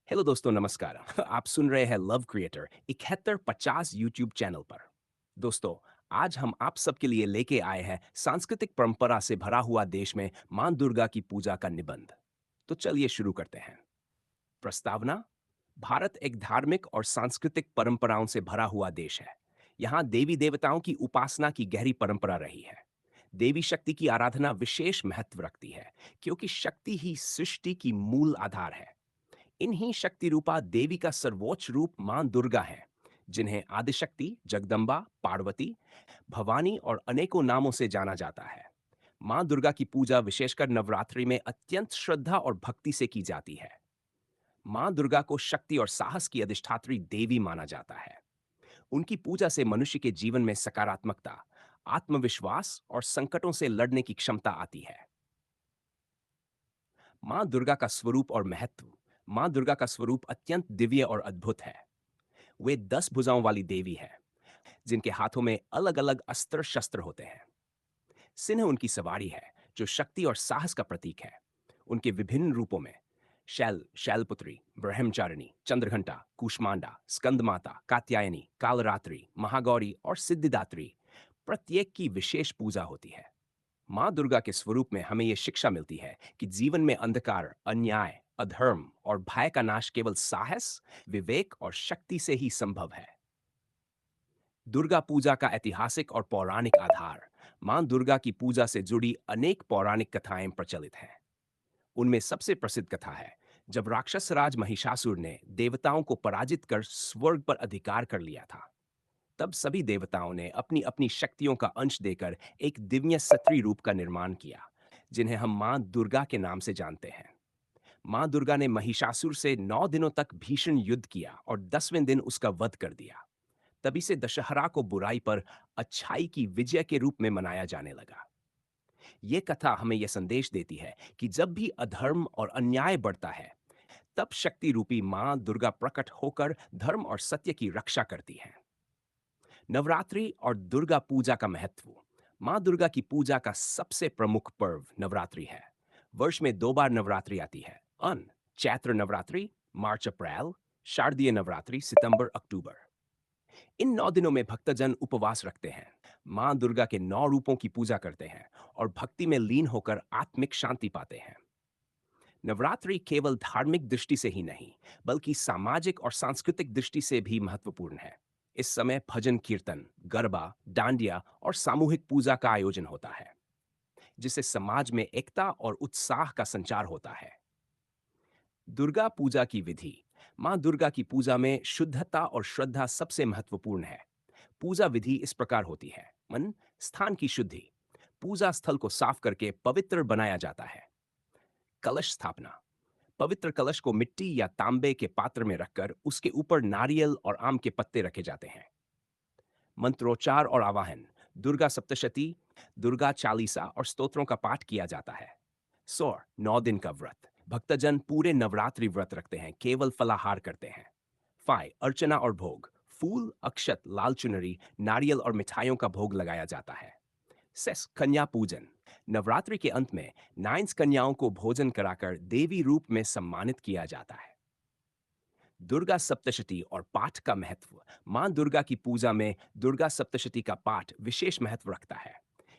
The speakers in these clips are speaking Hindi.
हेलो दोस्तों, नमस्कार। आप सुन रहे हैं लव क्रिएटर 7150 यूट्यूब चैनल पर। दोस्तों, आज हम आप सबके लिए लेके आए हैं सांस्कृतिक परंपरा से भरा हुआ देश में मां दुर्गा की पूजा का निबंध। तो चलिए शुरू करते हैं। प्रस्तावना। भारत एक धार्मिक और सांस्कृतिक परंपराओं से भरा हुआ देश है। यहाँ देवी देवताओं की उपासना की गहरी परंपरा रही है। देवी शक्ति की आराधना विशेष महत्व रखती है, क्योंकि शक्ति ही सृष्टि की मूल आधार है। इन्हीं शक्ति रूपा देवी का सर्वोच्च रूप मां दुर्गा है, जिन्हें आदिशक्ति, जगदम्बा, पार्वती, भवानी और अनेकों नामों से जाना जाता है। मां दुर्गा की पूजा विशेषकर नवरात्रि में अत्यंत श्रद्धा और भक्ति से की जाती है। मां दुर्गा को शक्ति और साहस की अधिष्ठात्री देवी माना जाता है। उनकी पूजा से मनुष्य के जीवन में सकारात्मकता, आत्मविश्वास और संकटों से लड़ने की क्षमता आती है। मां दुर्गा का स्वरूप और महत्व। मां दुर्गा का स्वरूप अत्यंत दिव्य और अद्भुत है। वे 10 भुजाओं वाली देवी है, जिनके हाथों में अलग अलग अस्त्र शस्त्र होते हैं। सिंह उनकी सवारी है, जो शक्ति और साहस का प्रतीक है। उनके विभिन्न रूपों में शैलपुत्री, ब्रह्मचारिणी, चंद्रघंटा, कूष्मांडा, स्कंदमाता, कात्यायनी, कालरात्रि, महागौरी और सिद्धिदात्री, प्रत्येक की विशेष पूजा होती है। मां दुर्गा के स्वरूप में हमें यह शिक्षा मिलती है कि जीवन में अंधकार, अन्याय, अधर्म और भय का नाश केवल साहस, विवेक और शक्ति से ही संभव है। दुर्गा पूजा का ऐतिहासिक और पौराणिक आधार। मां दुर्गा की पूजा से जुड़ी अनेक पौराणिक कथाएं प्रचलित हैं। उनमें सबसे प्रसिद्ध कथा है जब राक्षस राज महिषासुर ने देवताओं को पराजित कर स्वर्ग पर अधिकार कर लिया था। तब सभी देवताओं ने अपनी अपनी शक्तियों का अंश देकर एक दिव्य सत्री रूप का निर्माण किया, जिन्हें हम मां दुर्गा के नाम से जानते हैं। मां दुर्गा ने महिषासुर से 9 दिनों तक भीषण युद्ध किया और 10वें दिन उसका वध कर दिया। तभी से दशहरा को बुराई पर अच्छाई की विजय के रूप में मनाया जाने लगा। ये कथा हमें यह संदेश देती है कि जब भी अधर्म और अन्याय बढ़ता है, तब शक्ति रूपी मां दुर्गा प्रकट होकर धर्म और सत्य की रक्षा करती है। नवरात्रि और दुर्गा पूजा का महत्व। मां दुर्गा की पूजा का सबसे प्रमुख पर्व नवरात्रि है। वर्ष में 2 बार नवरात्रि आती है। अन चैत्र नवरात्रि, मार्च अप्रैल, शारदीय नवरात्रि, सितंबर अक्टूबर। इन 9 दिनों में भक्तजन उपवास रखते हैं, मां दुर्गा के 9 रूपों की पूजा करते हैं और भक्ति में लीन होकर आत्मिक शांति पाते हैं। नवरात्रि केवल धार्मिक दृष्टि से ही नहीं, बल्कि सामाजिक और सांस्कृतिक दृष्टि से भी महत्वपूर्ण है। इस समय भजन कीर्तन, गरबा, डांडिया और सामूहिक पूजा का आयोजन होता है, जिससे समाज में एकता और उत्साह का संचार होता है। दुर्गा पूजा की विधि। मां दुर्गा की पूजा में शुद्धता और श्रद्धा सबसे महत्वपूर्ण है। पूजा विधि इस प्रकार होती है। स्थान की शुद्धि। पूजा स्थल को साफ करके पवित्र बनाया जाता है। कलश स्थापना। पवित्र कलश को मिट्टी या तांबे के पात्र में रखकर उसके ऊपर नारियल और आम के पत्ते रखे जाते हैं। मंत्रोच्चार और आवाहन। दुर्गा सप्तशती, दुर्गा चालीसा और स्तोत्रों का पाठ किया जाता है। 9 दिन का व्रत। भक्तजन पूरे नवरात्रि व्रत रखते हैं, केवल फलाहार करते हैं। अर्चना और भोग। फूल, अक्षत, लाल चुनरी, नारियल और मिठाइयों का भोग लगाया जाता है। कन्या पूजन। नवरात्रि के अंत में नाइन्स कन्याओं को भोजन कराकर देवी रूप में सम्मानित किया जाता है। दुर्गा सप्तशती और पाठ का महत्व। मां दुर्गा की पूजा में दुर्गा सप्तशती का पाठ विशेष महत्व रखता है।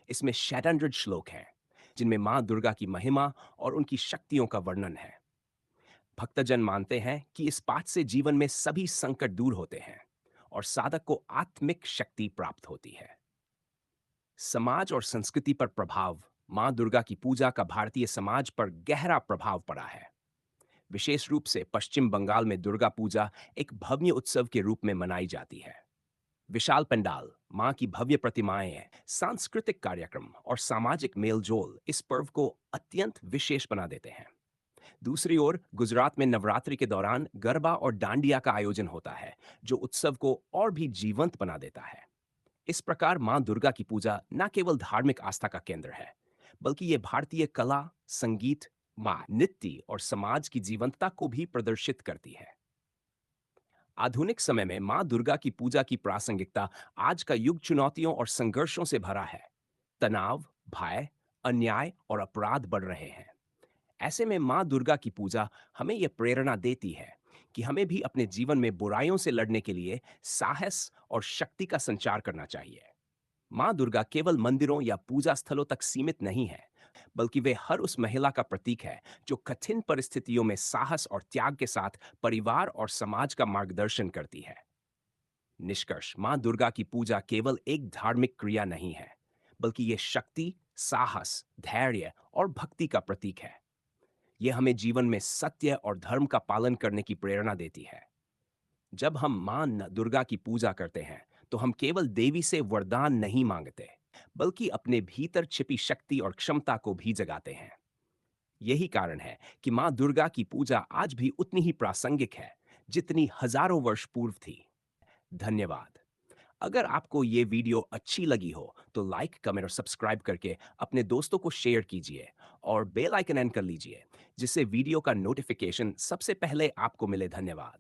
इसमें 600 श्लोक हैं, जिनमें मां दुर्गा की महिमा और उनकी शक्तियों का वर्णन है। भक्तजन मानते हैं कि इस पाठ से जीवन में सभी संकट दूर होते हैं और साधक को आत्मिक शक्ति प्राप्त होती है। समाज और संस्कृति पर प्रभाव। मां दुर्गा की पूजा का भारतीय समाज पर गहरा प्रभाव पड़ा है। विशेष रूप से पश्चिम बंगाल में दुर्गा पूजा एक भव्य उत्सव के रूप में मनाई जाती है। विशाल पंडाल, मां की भव्य प्रतिमाएं, सांस्कृतिक कार्यक्रम और सामाजिक मेलजोल इस पर्व को अत्यंत विशेष बना देते हैं। दूसरी ओर गुजरात में नवरात्रि के दौरान गरबा और डांडिया का आयोजन होता है, जो उत्सव को और भी जीवंत बना देता है। इस प्रकार मां दुर्गा की पूजा न केवल धार्मिक आस्था का केंद्र है, बल्कि ये भारतीय कला, संगीत, मां नृत्य और समाज की जीवंतता को भी प्रदर्शित करती है। आधुनिक समय में मां दुर्गा की पूजा की प्रासंगिकता। आज का युग चुनौतियों और संघर्षों से भरा है। तनाव, भय, अन्याय और अपराध बढ़ रहे हैं। ऐसे में मां दुर्गा की पूजा हमें यह प्रेरणा देती है कि हमें भी अपने जीवन में बुराइयों से लड़ने के लिए साहस और शक्ति का संचार करना चाहिए। माँ दुर्गा केवल मंदिरों या पूजा स्थलों तक सीमित नहीं है, बल्कि वे हर उस महिला का प्रतीक है जो कठिन परिस्थितियों में साहस और त्याग के साथ परिवार और समाज का मार्गदर्शन करती है। निष्कर्ष, माँ दुर्गा की पूजा केवल एक धार्मिक क्रिया नहीं है, बल्कि ये शक्ति, साहस, धैर्य और भक्ति का प्रतीक है। यह हमें जीवन में सत्य और धर्म का पालन करने की प्रेरणा देती है। जब हम दुर्गा की पूजा करते हैं, तो हम केवल देवी से वरदान नहीं मांगते, बल्कि अपने भीतर छिपी शक्ति और क्षमता को भी जगाते हैं। यही कारण है कि माँ दुर्गा की पूजा आज भी उतनी ही प्रासंगिक है, जितनी हजारों वर्ष पूर्व थी। धन्यवाद। अगर आपको ये वीडियो अच्छी लगी हो, तो लाइक, कमेंट और सब्सक्राइब करके अपने दोस्तों को शेयर कीजिए और बेल आइकन ऑन कर लीजिए, जिससे वीडियो का नोटिफिकेशन सबसे पहले आपको मिले। धन्यवाद।